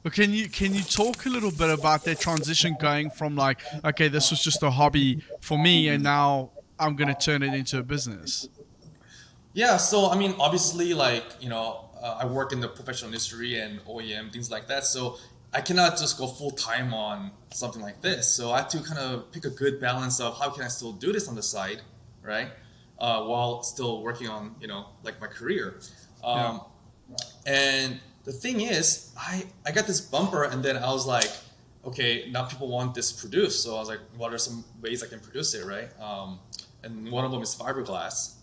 But can you talk a little bit about that transition going from like, okay, this was just a hobby for me, and now I'm gonna turn it into a business? Yeah, so I mean, obviously, like I work in the professional industry and OEM things like that. So I cannot just go full time on something like this. So I have to kind of pick a good balance of how can I still do this on the side, right, while still working on like my career. Yeah. Um, and the thing is, I got this bumper, and then I was like, okay, now people want this produced. So I was like, what are some ways I can produce it, right? And one of them is fiberglass,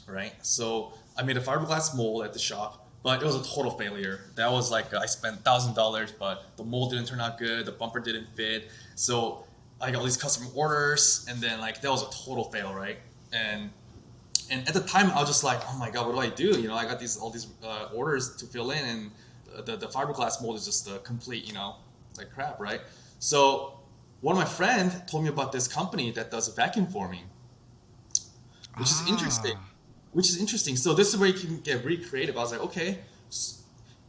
right? So I made a fiberglass mold at the shop, but it was a total failure. That was like I spent $1,000, but the mold didn't turn out good. The bumper didn't fit. So I got all these customer orders, and then like that was a total fail, right? And and at the time I was just like, oh my god, what do I do? I got all these orders to fill in, and the fiberglass mold is just a complete like crap, right? So one of my friends told me about this company that does vacuum forming, which is interesting. Ah. So this is where you can get really creative. I was like, okay,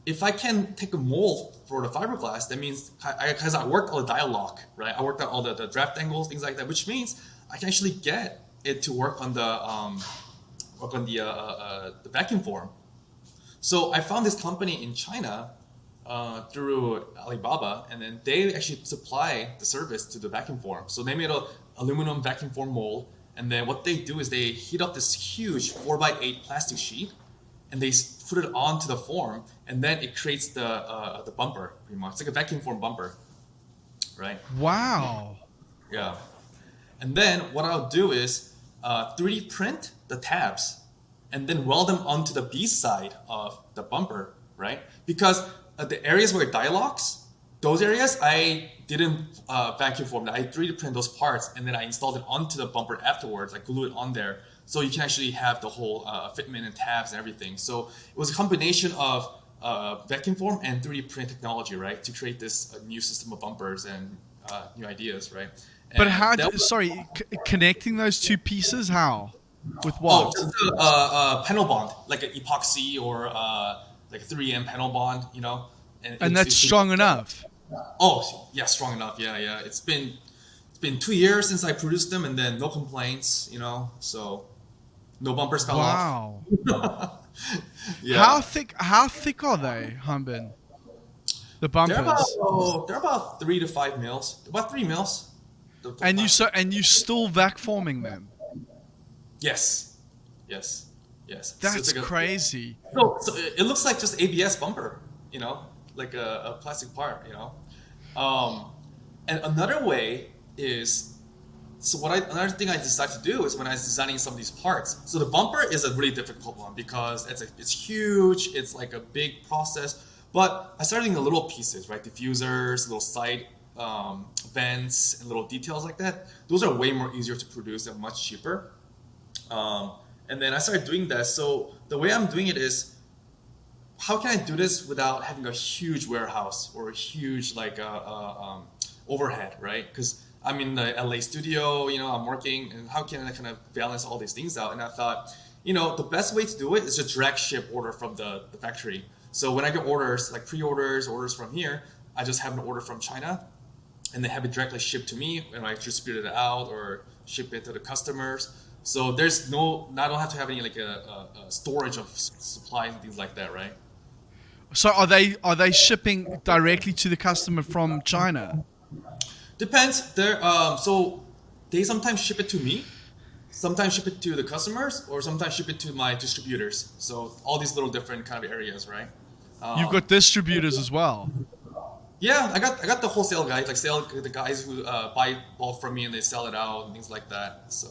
if I can take a mold for the fiberglass, that means because I worked all the dialogue, right? I worked out all the draft angles, things like that, which means I can actually get it to work on the vacuum form. So I found this company in China through Alibaba, and then they actually supply the service to the vacuum form. So they made a aluminum vacuum form mold, and then what they do is they heat up this huge 4x8 plastic sheet, and they put it onto the form, and then it creates the bumper pretty much. It's like a vacuum form bumper, right? Wow. Yeah. And then what I'll do is 3D print the tabs and then weld them onto the B side of the bumper, right? Because the areas where it dialogues, those areas I didn't vacuum form. I 3D print those parts and then I installed it onto the bumper afterwards. I glue it on there so you can actually have the whole fitment and tabs and everything. So it was a combination of vacuum form and 3D print technology, right, to create this new system of bumpers and new ideas, right? But And that was sorry, connecting those two pieces, how? With Oh, what? just a panel bond, like an epoxy or like a 3M panel bond, and And that's strong enough. oh yeah, strong enough. Yeah, yeah. It's been 2 years since I produced them, and then no complaints, so no bumpers fell off. Wow. Yeah, How thick are they, Hanbin? The they're about bumpers. they're about 3 to 5 mils, about 3 mils. The And plastic. you still vac forming them. Yes, yes, yes. So it's That's like a crazy. so it looks like just ABS bumper, like a plastic part, Um, and another way is another thing I decided to do is when I was designing some of these parts. So the bumper is a really difficult one because it's huge. It's like a big process. But I started doing the little pieces, right? Diffusers, little side vents, and little details like that. Those are way more easier to produce and much cheaper. Um, and then I started doing that. So the way I'm doing it is, how can I do this without having a huge warehouse or a huge overhead, right? Because I'm in the LA studio, I'm working, and how can I kind of balance all these things out? And I thought, the best way to do it is just direct ship order from the factory. So when I get orders, like pre-orders, orders from here, I just have an order from China, and they have it directly shipped to me, and I distribute it out or ship it to the customers. So I don't have to have any like a storage of supplies and things like that, right? So are they shipping directly to the customer from China? Depends. So they sometimes ship it to me, sometimes ship it to the customers, or sometimes ship it to my distributors. So all these little different kind of areas, right? You've Um, got distributors as well. yeah, I got the wholesale guys, like the guys who buy bulk from me and they sell it out and things like that. So,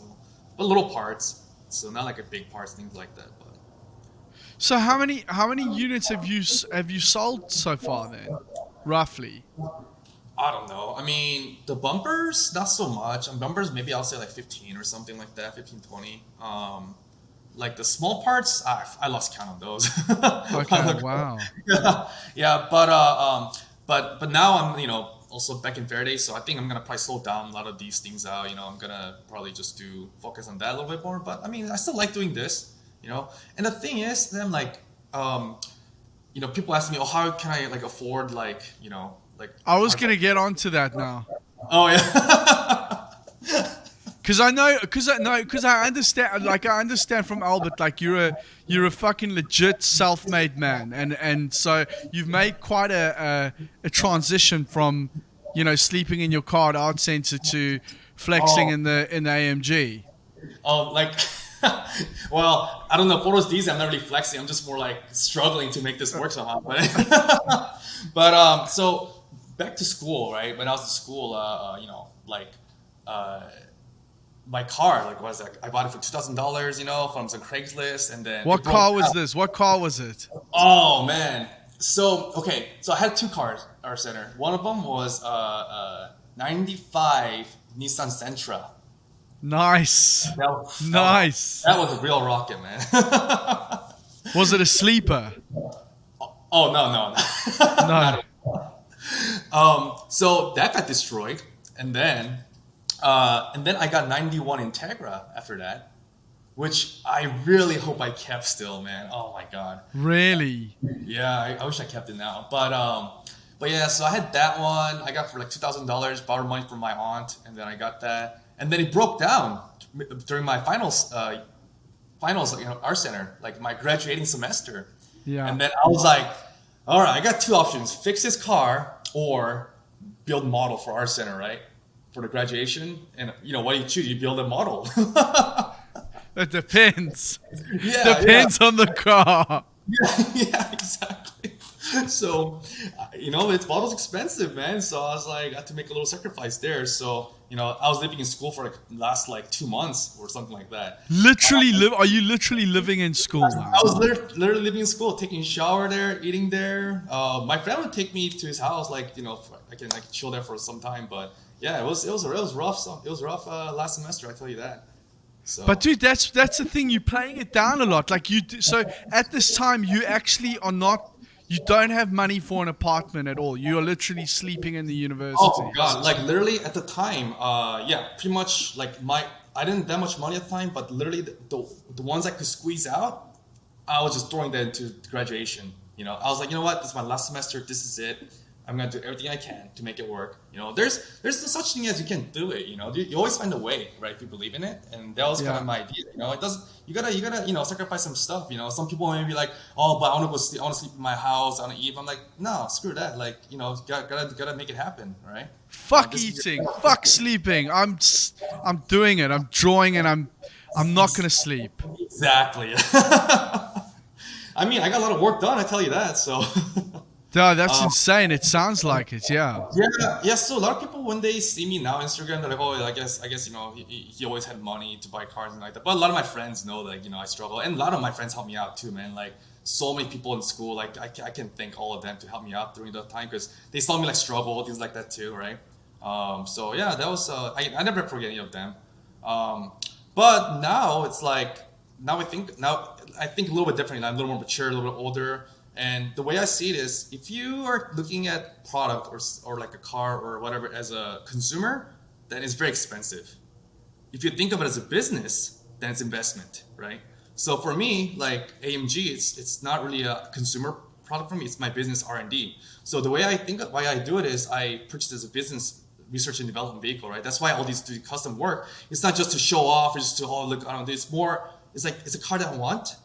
but little parts, so not like a big parts, things like that. But So how many units have you sold so far then, roughly? I don't know. I mean, the bumpers, not so much. On bumpers, maybe I'll say like 15 or something like that, 15, 20. Like the small parts, I lost count on those. Okay, wow. Yeah, yeah, but now I'm also back in Faraday, so I think I'm gonna probably slow down a lot of these things out. I'm gonna probably just do focus on that a little bit more. But I mean, I still like doing this. And the thing is, that I'm like, people ask me, oh, how can I like afford like like I was cars gonna get onto that now. oh yeah. Cause I know, cause I understand. Like I understand from Albert, like you're a fucking legit self-made man, and so you've made quite a transition from, sleeping in your car at Art Center to flexing Oh, in the AMG. like, well, I don't know. Photos these, I'm not really flexing. I'm just more like struggling to make this work somehow. But so back to school, right? When I was in school, like, uh, my car, like, was like I bought it for $2,000, from some Craigslist, and then it What broke car was down. this? What car was it? Oh man. So okay, so I had two cars, our center. One of them was 95 Nissan Sentra. Nice, That was, that was nice. that was a real rocket, man. Was it a sleeper? Oh no, no, No. not. So that got destroyed, and then I got 91 Integra after that, which I really hope I kept still, man. Oh my god. Really? Yeah, I wish I kept it now. But yeah, so I had that one. I got for like $2,000, borrowed money from my aunt, and then I got that, and then it broke down during my finals, our center, like my graduating semester. Yeah. And then I was like, all right, I got two options: fix this car or build model for our center, right? For the graduation, and what do you choose? You build a model. It depends. Yeah, yeah. Depends on the car. Yeah, yeah, exactly. So, it's bottle's expensive, man. So I was like, I had to make a little sacrifice there. So, I was living in school for like last like 2 months or something like that. Literally live. Are you literally living in school I now? was literally living in school, taking a shower there, eating there. My friend would take me to his house, like I can like chill there for some time. But yeah, it was rough. It was rough last semester. I tell you that. But So. dude, that's the thing. You're playing it down a lot. Like so at this time, you actually are not. You don't have money for an apartment at all. You are literally sleeping in the Oh university. God! Like literally at the time, yeah, pretty much like I didn't have that much money at the time, but literally the ones I could squeeze out, I was just throwing that into graduation. I was like, you know what? This is my last semester. This is it. I'm gonna do everything I can to make it work. There's no such thing as you can't do it. You always find a way, right? If you believe in it, and that was kind Yeah. of my idea. It doesn't. You gotta sacrifice some stuff. Some people may be like, oh, but I want to go sleep. I want to sleep in my house. I want to eat. I'm like, no, screw that. Like, gotta make it happen, right? Fuck This is eating. your Fuck sleeping. I'm doing it. I'm drawing, and I'm not gonna sleep. exactly. I mean, I got a lot of work done. I tell you that. So. Dude, that's insane. It sounds like it. Yeah. Yeah, yeah. So a lot of people when they see me now on Instagram, they're like, "Oh, I guess he always had money to buy cars and like that." But a lot of my friends know that I struggle, and a lot of my friends help me out too, man. Like so many people in school, like I can thank all of them to help me out during that time because they saw me like struggle, things like that too, right? So yeah, that was I never forget any of them. But now it's like now I think a little bit differently. I'm a little more mature, a little bit older. And the way I see it is, if you are looking at product or like a car or whatever as a consumer, then it's very expensive. If you think of it as a business, then it's investment, right? So for me, like AMG, it's not really a consumer product for me. It's my business R&D. So the way why I do it is I purchase it as a business research and development vehicle, right? That's why all these do custom work. It's not just to show off, or just to look. I don't know. It's more. It's like it's a car that I want,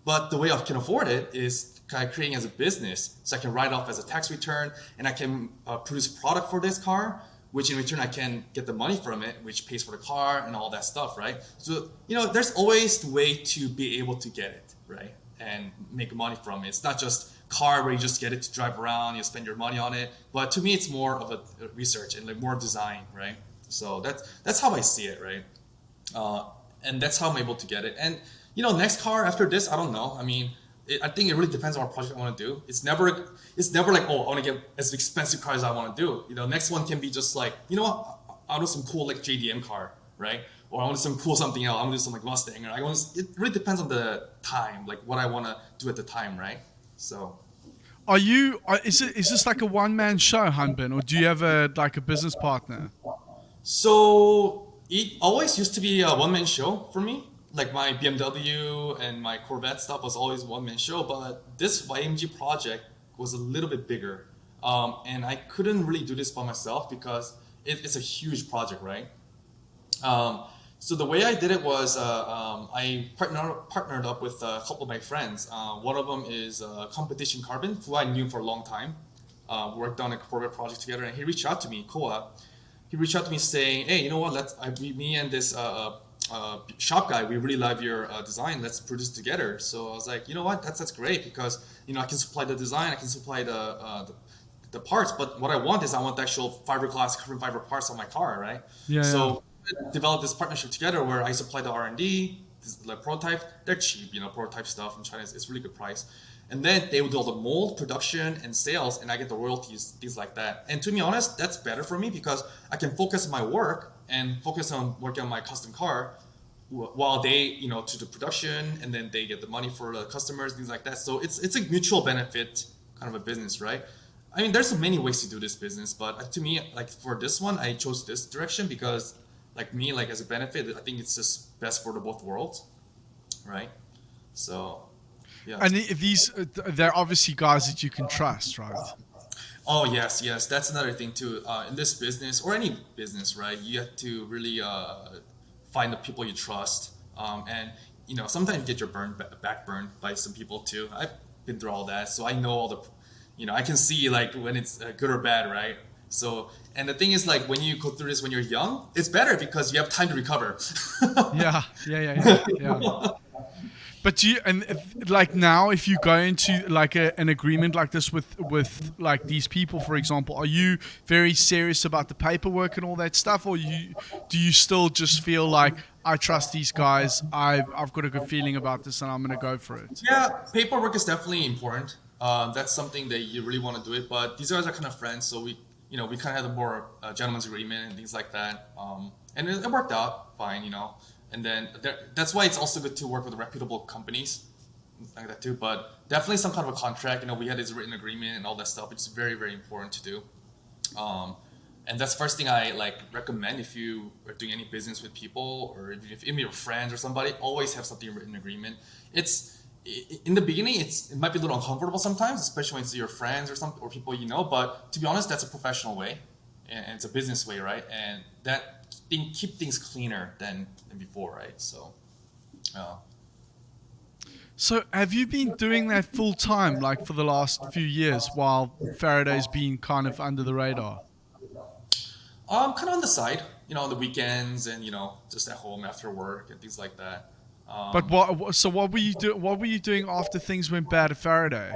but the way I can afford it is kind of creating as a business, so I can write off as a tax return, and I can produce product for this car, which in return I can get the money from it, which pays for the car and all that stuff, right? So there's always the way to be able to get it, right, and make money from it. It's not just car where you just get it to drive around, you spend your money on it. But to me, it's more of a research and like more design, right? So that's how I see it, right? And that's how I'm able to get it. And next car after this, I don't know. I mean, I think it really depends on what project I want to do. It's never like, oh, I want to get as expensive car as I want to do. Next one can be just like, what, I want some cool like JDM car, right? Or I want some cool something else. I want to do some like Mustang. It really depends on the time, like what I want to do at the time, right? So. Is this like a one-man show, Hanbin, or do you have a business partner? So it always used to be a one-man show for me. like my BMW and my Corvette stuff was always one man show, but this YMG project was a little bit bigger, and I couldn't really do this by myself because it's a huge project, right? So the way I did it was I partnered up with a couple of my friends. One of them is Competition Carbon, who I knew for a long time. Worked on a Corvette project together, and he reached out to me, Koa. He reached out to me saying, "Hey, you know what? Me and this shop guy, we really love your design. Let's produce together." So I was like, you know what? That's great because I can supply the design, I can supply the parts, but what I want is I want the actual fiberglass carbon fiber parts on my car, right? Yeah. So develop this partnership together where I supply the R&D, like prototype. They're cheap, prototype stuff in China. It's really good price. And then they would do all the mold, production, and sales, and I get the royalties, things like that. And to be honest, that's better for me because I can focus on my work and focus on working on my custom car while they, to the production, and then they get the money for the customers, things like that. So it's a mutual benefit kind of a business, right? I mean, there's so many ways to do this business, but to me, like for this one, I chose this direction because, like as a benefit, I think it's just best for the both worlds, right? So, yeah. And they're obviously guys that you can trust, right? Oh yes, that's another thing too. In this business or any business, right? You have to really find the people you trust, and sometimes you get your back burned by some people too. I've been through all that, so I know all the, I can see like when it's good or bad, right? So, and the thing is, like when you go through this when you're young, it's better because you have time to recover. Yeah. But like now, if you go into like an agreement like this with like these people, for example, are you very serious about the paperwork and all that stuff, or do you still just feel like I trust these guys, I've got a good feeling about this, and I'm gonna go for it? Yeah, paperwork is definitely important. That's something that you really want to do it. But these guys are kind of friends, so we kind of had a more gentleman's agreement and things like that. And it worked out fine, And then that's why it's also good to work with reputable companies like that too. But definitely some kind of a contract. We had this written agreement and all that stuff, which is very, very important to do. And that's the first thing I recommend if you are doing any business with people, or if you're friends or somebody, always have something written agreement. In the beginning, it might be a little uncomfortable sometimes, especially when it's your friends or people But to be honest, that's a professional way, and it's a business way, right? And that keep things cleaner than before, right? So, So have you been doing that full time, like for the last few years, while Faraday's been kind of under the radar? kind of on the side, on the weekends and just at home after work and things like that. But what were you What were you doing after things went bad at Faraday?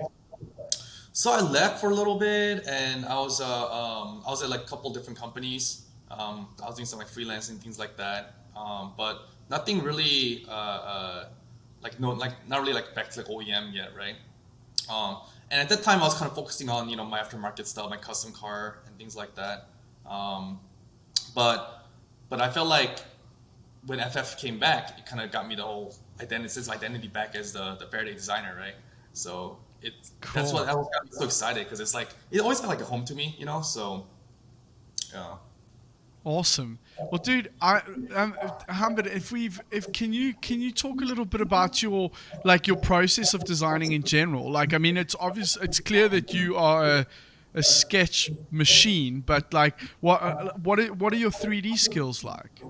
So I left for a little bit, and I was at like a couple different companies. I was doing some freelancing, things like that. But nothing really not really back to OEM yet, right? And at that time I was kind of focusing on my aftermarket stuff, my custom car and things like that. But I felt like when FF came back, it kind of got me the whole identity back as the Faraday designer, right? So that's what got me so excited, because it's like it always felt like a home to me, So, yeah. Awesome. Well, dude, Hanbin, can you talk a little bit about your process of designing in general? Like, I mean, it's obvious, it's clear that you are a sketch machine, but what are your 3D skills like?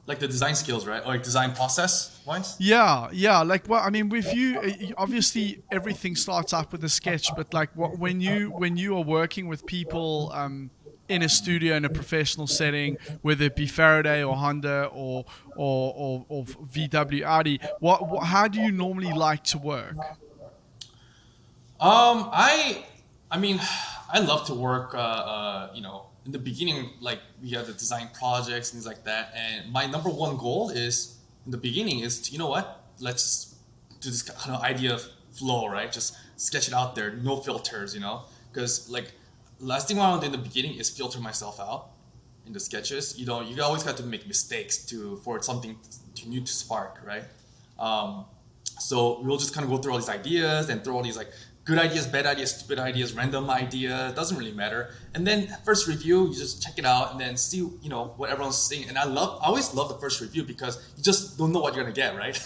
Like the design skills, right? Or like design process wise? Yeah. I mean, with you, obviously everything starts up with a sketch, but when you are working with people, in a studio in a professional setting, whether it be Faraday or Honda or VW Audi, how do you normally like to work? I mean, I love to work. In the beginning, we have the design projects, things like that. And my number one goal is in the beginning is to, let's do this kind of idea flow, right? Just sketch it out there, no filters, because last thing I want to do in the beginning is filter myself out in the sketches. You always got to make mistakes for something new to spark, right? So we'll just kind of go through all these ideas and throw all these good ideas, bad ideas, stupid ideas, random idea, doesn't really matter. And then first review, you just check it out and then see, what everyone's saying. And I always love the first review because you just don't know what you're gonna get, right?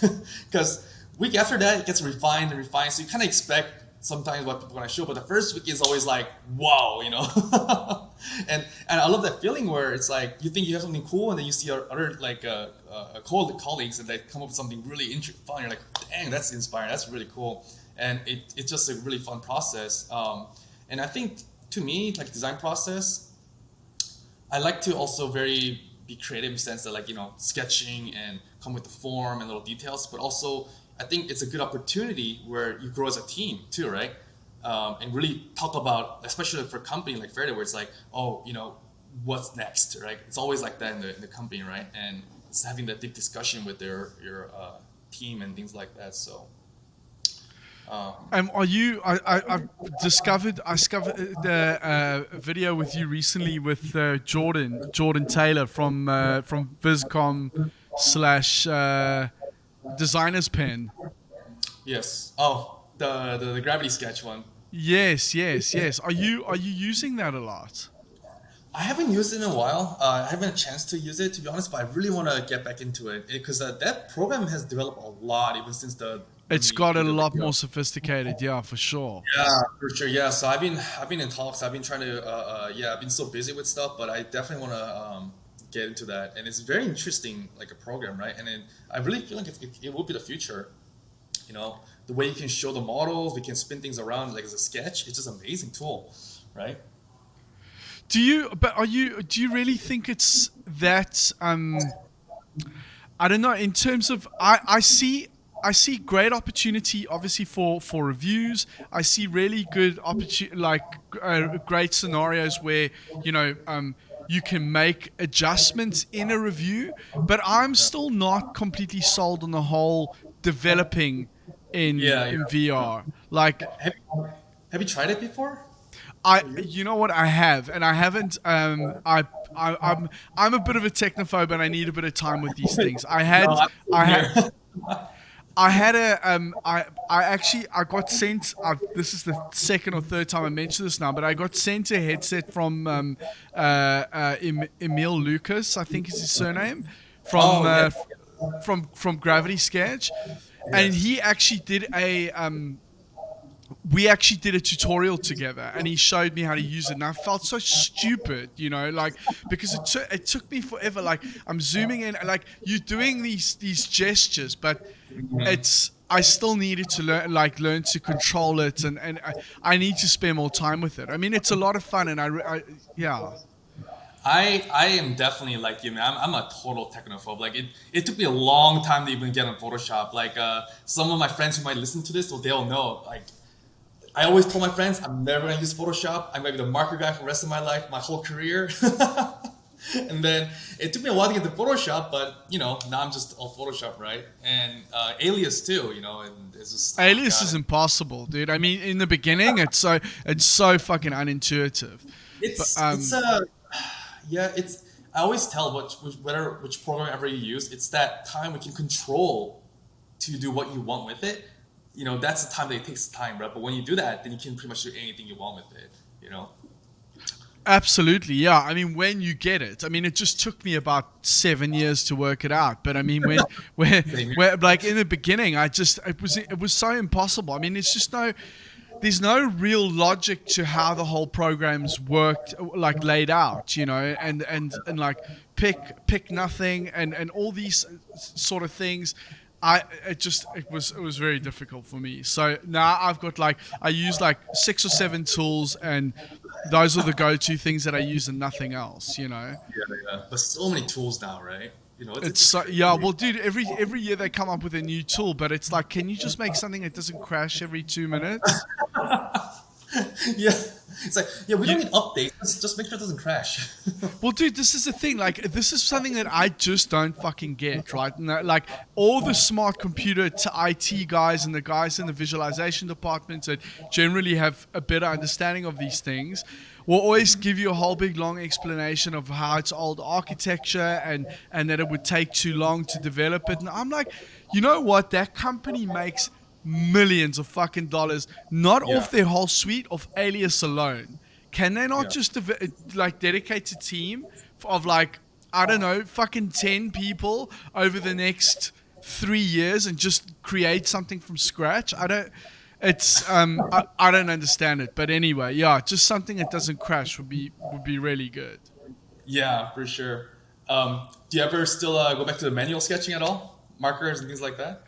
Because week after that, it gets refined and refined. So you kind of expect sometimes what people are gonna show, but the first week is always like, wow, and I love that feeling where it's like you think you have something cool, and then you see other like colleagues, and they come up with something really fun. You're like, dang, that's inspiring. That's really cool, and it's just a really fun process. And I think to me, like design process, I like to also be creative in the sense that sketching and come with the form and little details, but also I think it's a good opportunity where you grow as a team too, right? And really talk about, especially for a company like Faraday, where it's like, oh, what's next, right? It's always like that in the company, right? And it's having that deep discussion with your team and things like that. So. Are you? I've discovered the video with you recently with Jordan Taylor from Viscom / Designer's Pen. Yes. Oh, the gravity sketch one. Yes. Are you using that a lot? I haven't used it in a while. I haven't had a chance to use it, to be honest, but I really want to get back into it because that program has developed a lot even since It's got a lot more sophisticated, yeah, for sure. Yeah, for sure. Yeah, so I've been in talks. I've been trying to I've been so busy with stuff, but I definitely want to get into that, and it's very interesting, like a program, right? And then I really feel like it will be the future. The way you can show the models, we can spin things around like as a sketch. It's just an amazing tool, right? Do you really think it's that? I don't know. In terms of, I see great opportunity, obviously for reviews. I see really good great scenarios where you can make adjustments in a review. But I'm still not completely sold on the whole developing in VR. Like, have you tried it before? You know what, I have, and I haven't. I'm a bit of a technophobe, and I need a bit of time with these things. I got sent. This is the second or third time I mentioned this now, but I got sent a headset from Emil Lucas, I think is his surname, from Gravity Sketch, and he actually did we actually did a tutorial together, and he showed me how to use it, and I felt so stupid, because it took me forever. Like, I'm zooming in, like, you're doing these gestures, but I still needed to learn to control it, and I need to spend more time with it. I mean, it's a lot of fun, and I am definitely like you, man. I'm a total technophobe. Like, it took me a long time to even get on Photoshop. Like, some of my friends who might listen to this, they'll know. Like, I always told my friends I'm never gonna use Photoshop. I'm gonna be the marker guy for the rest of my life, my whole career. And then it took me a while to get to Photoshop, but now I'm just all Photoshop, right? And Alias too, and it's just Alias is impossible, dude. I mean, in the beginning, it's so fucking unintuitive. I always tell which program ever you use, it's that time we can control to do what you want with it. That's the time that it takes time, right? But when you do that, then you can pretty much do anything you want with it, Absolutely, yeah. I mean, when you get it, I mean, it just took me about 7 years to work it out. But I mean, where like in the beginning, it was so impossible. I mean, there's no real logic to how the whole program's worked, like laid out, and like pick nothing and all these sort of things. It was very difficult for me. So now I've got I use 6 or 7 tools, and those are the go-to things that I use and nothing else, Yeah. But so many tools now, right? Well, dude, every year they come up with a new tool, but it's like, can you just make something that doesn't crash every 2 minutes? Yeah. It's like, we don't need updates. Just make sure it doesn't crash. Well, dude, this is the thing. Like, this is something that I just don't fucking get, right? And like, all the smart computer IT guys and the guys in the visualization departments that generally have a better understanding of these things will always give you a whole big long explanation of how it's old architecture and that it would take too long to develop it. And I'm like, you know what? That company makes millions of fucking dollars, not Yeah. off their whole suite, of Alias alone. Can they not Yeah. just like dedicate a team of like, I don't know, fucking 10 people over the next 3 years and just create something from scratch? I don't understand it, but anyway, yeah, just something that doesn't crash would be really good. Yeah, for sure. Do you ever still go back to the manual sketching at all? Markers and things like that?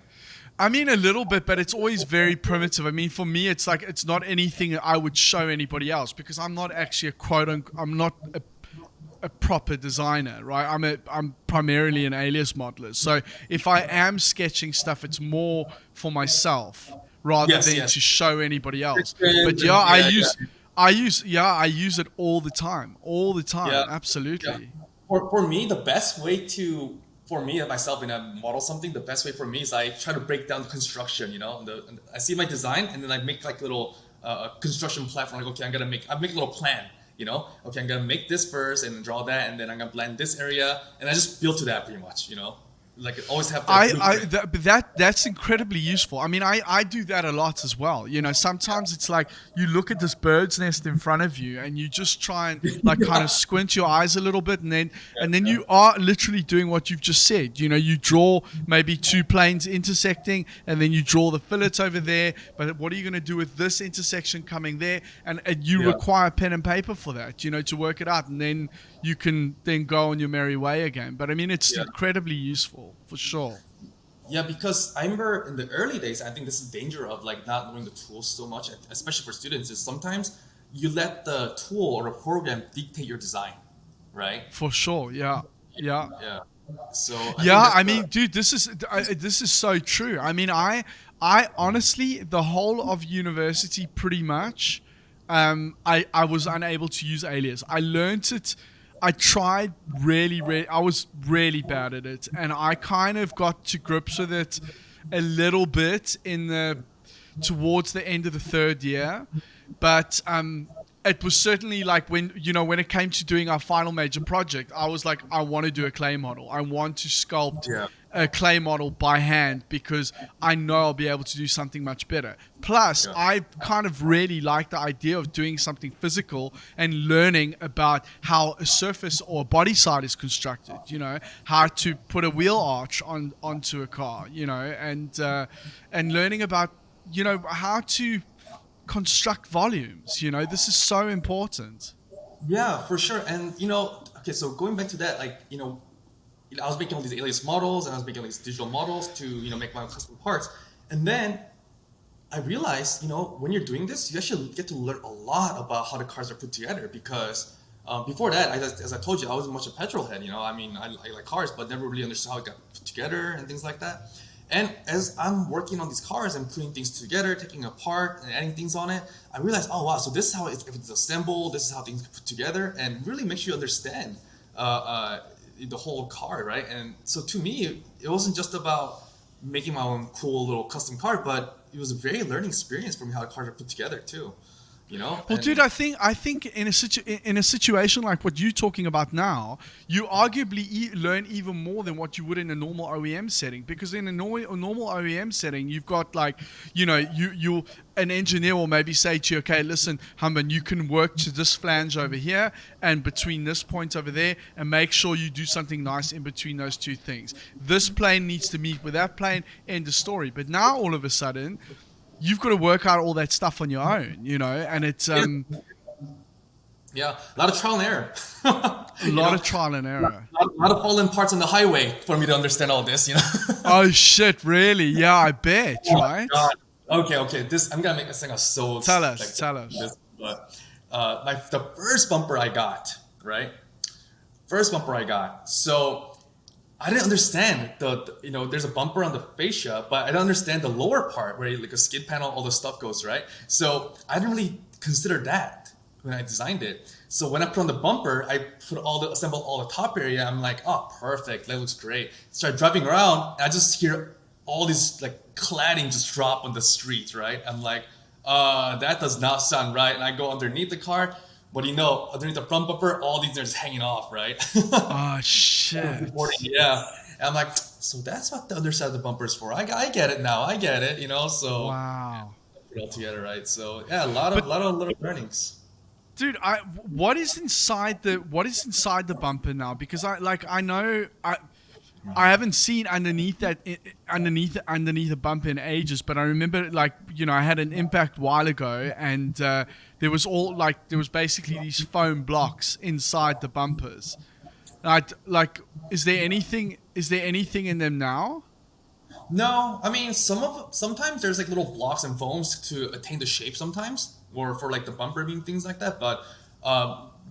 I mean, a little bit, but it's always very primitive. I mean, for me, it's like it's not anything that I would show anybody else because I'm not actually I'm not a proper designer, right? I'm primarily an alias modeler. So if I am sketching stuff, it's more for myself rather Yes, than yes. to show anybody else. But Trends yeah, and yeah, yeah, I use it all the time, yeah, yeah. absolutely. For me, the best way to for me and myself when I model something, the best way for me is I try to break down the construction. You know, I see my design and then I make like little construction platform. Like, okay, I make a little plan. You know, okay, I'm gonna make this first and draw that, and then I'm gonna blend this area, and I just build to that pretty much. You know, like always have the blueprint. That's incredibly useful. I mean, I do that a lot as well. You know, sometimes it's like you look at this bird's nest in front of you and you just try and like kind of squint your eyes a little bit, and then you are literally doing what you've just said. You know, you draw maybe two planes intersecting and then you draw the fillet over there, but what are you going to do with this intersection coming there? And you Yeah. require pen and paper for that, you know, to work it out, and then you can then go on your merry way again. But I mean, it's Yeah. incredibly useful for sure. Yeah, because I remember in the early days, I think this is danger of like not knowing the tools so much, especially for students, is sometimes you let the tool or a program dictate your design, right? For sure, yeah, yeah, Yeah. So I think yeah. that's I mean, dude, this is so true. I mean, I honestly, the whole of university, pretty much, I was unable to use Alias. I learned it. I tried really. I was really bad at it, and I kind of got to grips with it a little bit in the towards the end of the third year, but it was certainly like when it came to doing our final major project, I was like, I want to do a clay model. I want to sculpt yeah, a clay model by hand because I know I'll be able to do something much better. Plus, yeah, I kind of really like the idea of doing something physical and learning about how a surface or a body side is constructed. You know, how to put a wheel arch onto a car. You know, and learning about how to construct volumes. You know, this is so important. yeah, for sure. And okay, so going back to that, like I was making all these alias models and I was making all these digital models to make my own custom parts, and then I realized, when you're doing this, you actually get to learn a lot about how the cars are put together because before that, as I told you, I wasn't much a petrol head. I mean, I like cars, but never really understood how it got put together and things like that. And as I'm working on these cars and putting things together, taking apart and adding things on it, I realized, oh wow, so this is how if it's assembled, this is how things get put together, and really makes you understand the whole car, right? And so to me, it wasn't just about making my own cool little custom car, but it was a very learning experience for me how the cars are put together too. Well, dude, And I think in a situation like what you're talking about now, you arguably learn even more than what you would in a normal OEM setting. Because in a normal OEM setting, you've got like, you an engineer will maybe say to you, okay, listen, Hanbin, you can work to this flange over here and between this point over there, and make sure you do something nice in between those two things. This plane needs to meet with that plane. End of story. But now all of a sudden, you've got to work out all that stuff on your own, and it's yeah, yeah, a lot of trial and error. a you lot know, of trial and error. a lot of fallen parts on the highway for me to understand all this. Oh shit, really? Yeah, I bet, Oh my right? God. Okay. This I'm gonna make this thing a so Tell like us, tell us. this, but the first bumper I got, right? First bumper I got. So I didn't understand there's a bumper on the fascia, but I don't understand the lower part where like a skid panel, all the stuff goes, right? So I didn't really consider that when I designed it. So when I put on the bumper, I assemble all the top area. I'm like, oh, perfect, that looks great. Start driving around, and I just hear all these like cladding just drop on the street, right? I'm like, that does not sound right. And I go underneath the car. But underneath the front bumper, all these are just hanging off, right? Oh shit. Reporting, yeah. And I'm like, So that's what the underside of the bumper is for. I get it now. I get it. So Wow. put it all together, right? So yeah, But a lot of little learnings. dude, what is inside the bumper now? Because I know I haven't seen underneath underneath a bumper in ages, but I remember I had an impact while ago, and there was basically these foam blocks inside the bumpers. Is there anything in them now? No, I mean sometimes there's like little blocks and foams to attain the shape sometimes, or for like the bumper beam things like that. But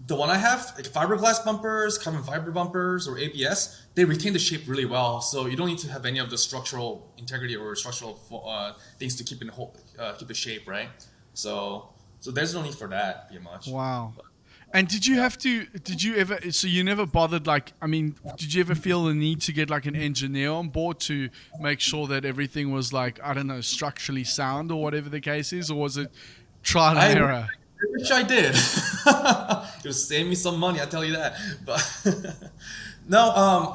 the one I have, like fiberglass bumpers, carbon fiber bumpers, or ABS, they retain the shape really well. So you don't need to have any of the structural integrity or structural things to keep the shape, right? So there's no need for that, pretty much. Wow. And did you ever, so you never bothered, did you ever feel the need to get like an engineer on board to make sure that everything was like, I don't know, structurally sound or whatever the case is? Or was it trial and I error? wish I did. It would save me some money, I tell you that. But no,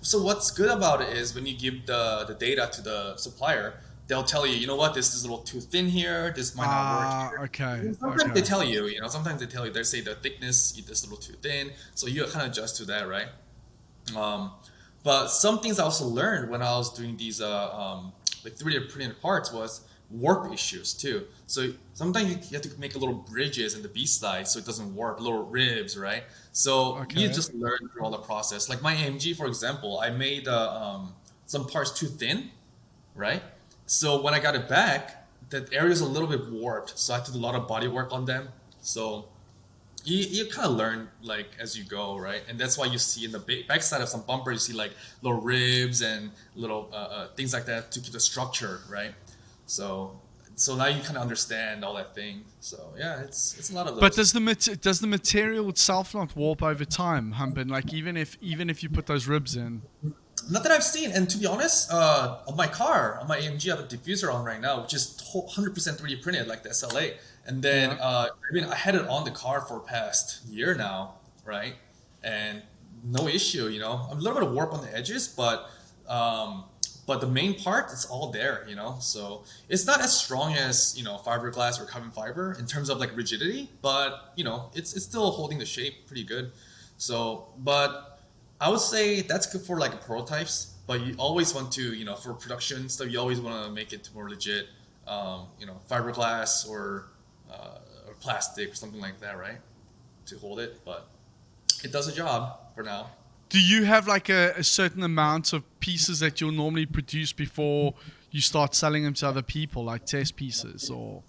so what's good about it is when you give the data to the supplier, they'll tell you, you know what, this is a little too thin here, this might not work here. Okay. Sometimes they tell you, sometimes they tell you, they say the thickness is a little too thin, so you kind of adjust to that, right? Um, but some things I also learned when I was doing these like 3D printed parts was warp issues too. So sometimes you have to make a little bridges in the B side so it doesn't warp, little ribs, right? So you Okay. just learn through all the process. Like my AMG, for example, I made some parts too thin, right? So when I got it back, that area is a little bit warped. So I did a lot of body work on them. So you kind of learn like as you go, right? And that's why you see in the back side of some bumpers, you see like little ribs and little things like that to keep the structure, right? So so now you kind of understand all that thing. So yeah, it's a lot of But those. does the material itself not warp over time, Hanbin? Like even if you put those ribs in. Not that I've seen, and to be honest, on my car, on my AMG, I have a diffuser on right now, which is 100% 3D printed, like the SLA. And then, Yeah. I had it on the car for past year now, right? And no issue, I'm a little bit of warp on the edges, but the main part, it's all there, So it's not as strong as fiberglass or carbon fiber in terms of like rigidity, but it's still holding the shape pretty good. So, but I would say that's good for like prototypes, but you always want to, for production stuff, you always want to make it more legit, fiberglass or plastic or something like that, right? To hold it, but it does a job for now. Do you have like a certain amount of pieces that you'll normally produce before you start selling them to other people, like test pieces or?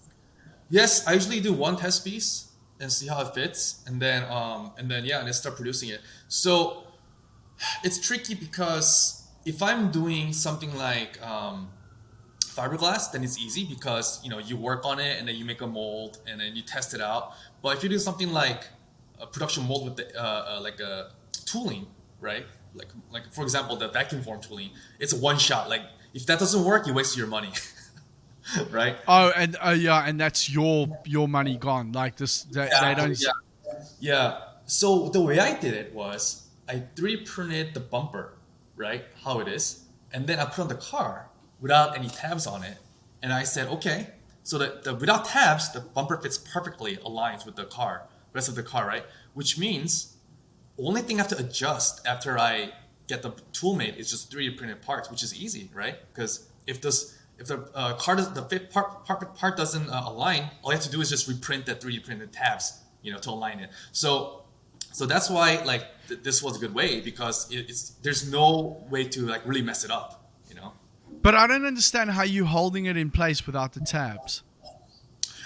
Yes, I usually do one test piece and see how it fits, and then yeah, and then start producing it. So it's tricky because if I'm doing something like fiberglass, then it's easy because you work on it and then you make a mold and then you test it out. But if you do something like a production mold with the like a tooling, right? Like for example, the vacuum form tooling, it's a one shot. Like if that doesn't work, you waste your money, right? Oh, and yeah, and that's your money gone. Like this, they Exactly. don't. Yeah. Yeah. So the way I did it was I 3D printed the bumper, right? How it is. And then I put on the car without any tabs on it. And I said, okay, so the without tabs, the bumper fits perfectly aligns with the car, rest of the car, right? Which means only thing I have to adjust after I get the tool made is just 3D printed parts, which is easy, right? Because if the car does, the fit part doesn't align, all you have to do is just reprint the 3D printed tabs, to align it. So that's why like this was a good way because it's there's no way to like really mess it up. But I don't understand how you holding it in place without the tabs.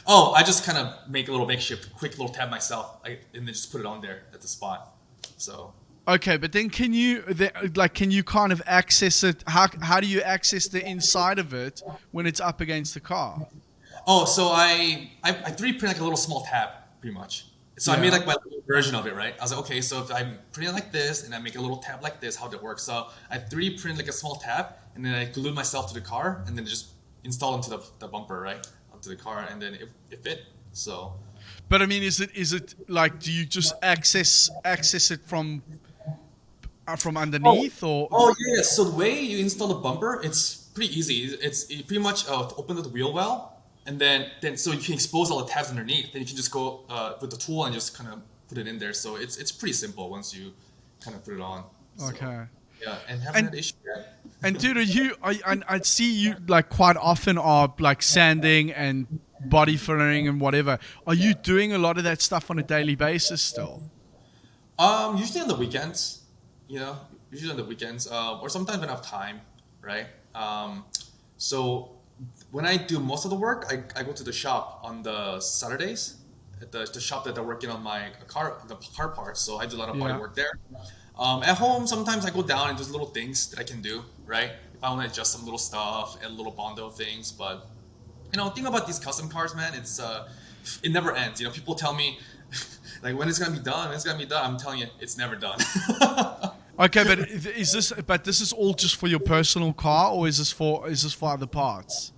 Oh, I just kind of make a little makeshift, quick little tab myself, and then just put it on there at the spot. So Okay, but then can you kind of access it? How do you access the inside of it when it's up against the car? oh, so I 3D print like a little small tab pretty much. So I made Yeah. like my little version of it, right? I was like, okay, so if I print it like this and I make a little tab like this, how that works? So I 3D print like a small tab and then I glue myself to the car and then just install into the bumper, right, onto the car, and then it fit. So But I mean, is it like do you just access it from from Oh, underneath, or oh yeah. So the way you install the bumper, it's pretty easy. You pretty much open up the wheel well, and then so you can expose all the tabs underneath. Then you can just go with the tool and just kind of put it in there. So it's pretty simple once you kind of put it on. So okay. yeah, and haven't And had issue yet. and dude, I see you like quite often are like sanding and body filling and whatever. Are you doing a lot of that stuff on a daily basis still? Usually on the weekends, you know, usually on the weekends, or sometimes when I have time, right? So when I do most of the work, I go to the shop on the Saturdays, at the shop that they're working on the car parts. So I do a lot of body Yeah. work there. At home, sometimes I go down and there's little things that I can do, right? If I want to adjust some little stuff and little bondo things, but thing about these custom cars, man, it never ends. People tell me like when it's gonna be done, when it's gonna be done. I'm telling you, it's never done. Okay, but this is all just for your personal car, or is this for other parts?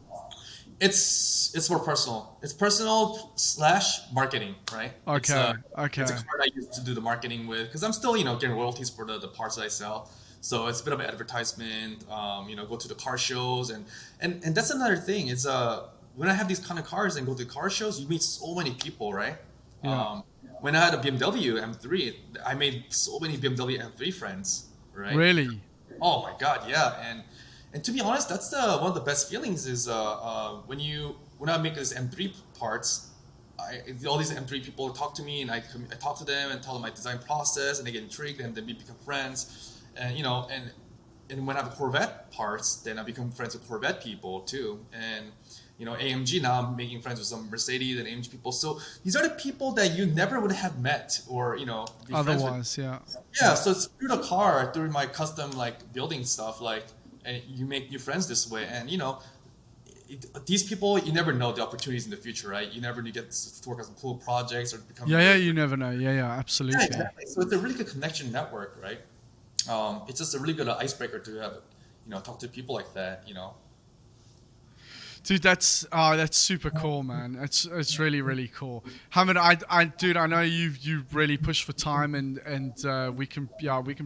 It's for personal. It's personal slash marketing, right? Okay, It's a okay. card I use to do the marketing with because I'm still getting royalties for the parts that I sell. So it's a bit of an advertisement. Go to the car shows and that's another thing. It's when I have these kind of cars and go to car shows, you meet so many people, right? Yeah. When I had a BMW M3, I made so many BMW M3 friends, right? Really? Oh my God, yeah, and to be honest, that's one of the best feelings is when I make this M3 parts, all these M3 people talk to me and I talk to them and tell them my design process and they get intrigued and then we become friends, and when I have Corvette parts, then I become friends with Corvette people too, and AMG now I'm making friends with some Mercedes and AMG people. So these are the people that you never would have met or be friends with. Otherwise, yeah. Yeah, so it's through the car, through my custom like building stuff, like and you make new friends this way, and these people you never know the opportunities in the future, right? You never get to work on some cool projects or become Yeah, yeah. You never know. Yeah, yeah. yeah, Absolutely. exactly. So it's a really good connection network, right? It's just a really good icebreaker to have, talk to people like that. Dude, that's super cool, man. It's really really cool. Hamid, dude, I know you've really pushed for time, and we can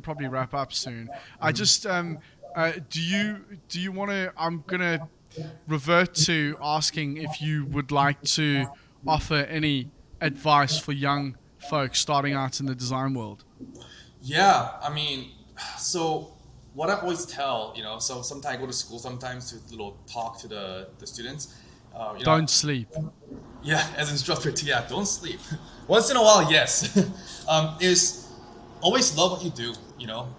probably wrap up soon. I just do you want to? I'm gonna revert to asking if you would like to offer any advice for young folks starting out in the design world. Yeah, I mean, so what I always tell, so sometimes I go to school sometimes to little talk to the students. Don't sleep. Yeah, as instructor too. Yeah, don't sleep. Once in a while, yes. Is always love what you do,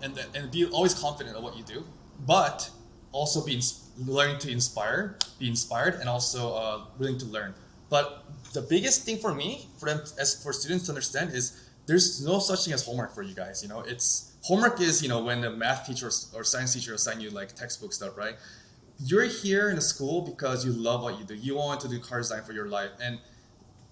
and be always confident of what you do, but also learning to be inspired, and also willing to learn. But the biggest thing for me, for them, as for students to understand, is there's no such thing as homework for you guys. It's homework is when a math teacher or science teacher assign you like textbook stuff, right? You're here in a school because you love what you do. You want to do car design for your life, and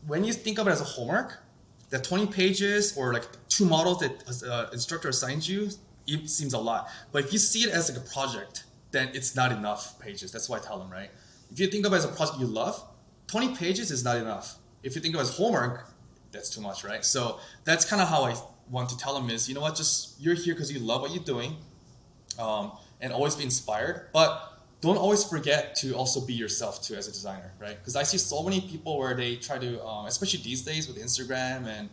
when you think of it as a homework, that 20 pages or like two models that instructor assigns you, it seems a lot. But if you see it as like a project, then it's not enough pages. That's what I tell them, right? If you think of it as a project you love, 20 pages is not enough. If you think of it as homework, that's too much, right? So that's kind of how I want to tell them is, just you're here because you love what you're doing, and always be inspired. But don't always forget to also be yourself too as a designer, right? Because I see so many people where they try to, especially these days with Instagram and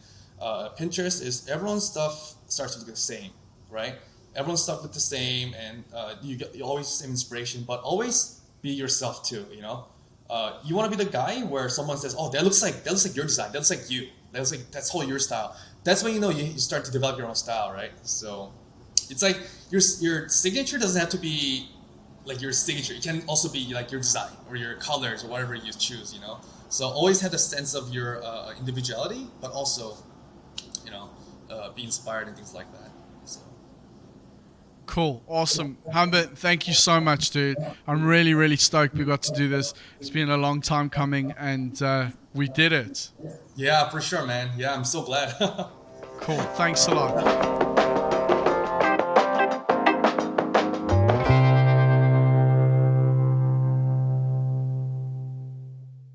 Pinterest, is everyone's stuff starts to look the same, right? Everyone's stuff look the same, and you always the same inspiration, but always be yourself too. You want to be the guy where someone says, "Oh, that looks like your design. That looks like you. That's all your style." That's when you start to develop your own style, right? So it's like your signature doesn't have to be like your signature. It can also be like your design or your colors or whatever you choose. So always have the sense of your individuality, but also be inspired and things like that. So Cool. Awesome. Hanbin, thank you so much, dude. I'm really, really stoked we got to do this. It's been a long time coming, and we did it. yeah, for sure, man. Yeah, I'm so glad. Cool. Thanks a lot.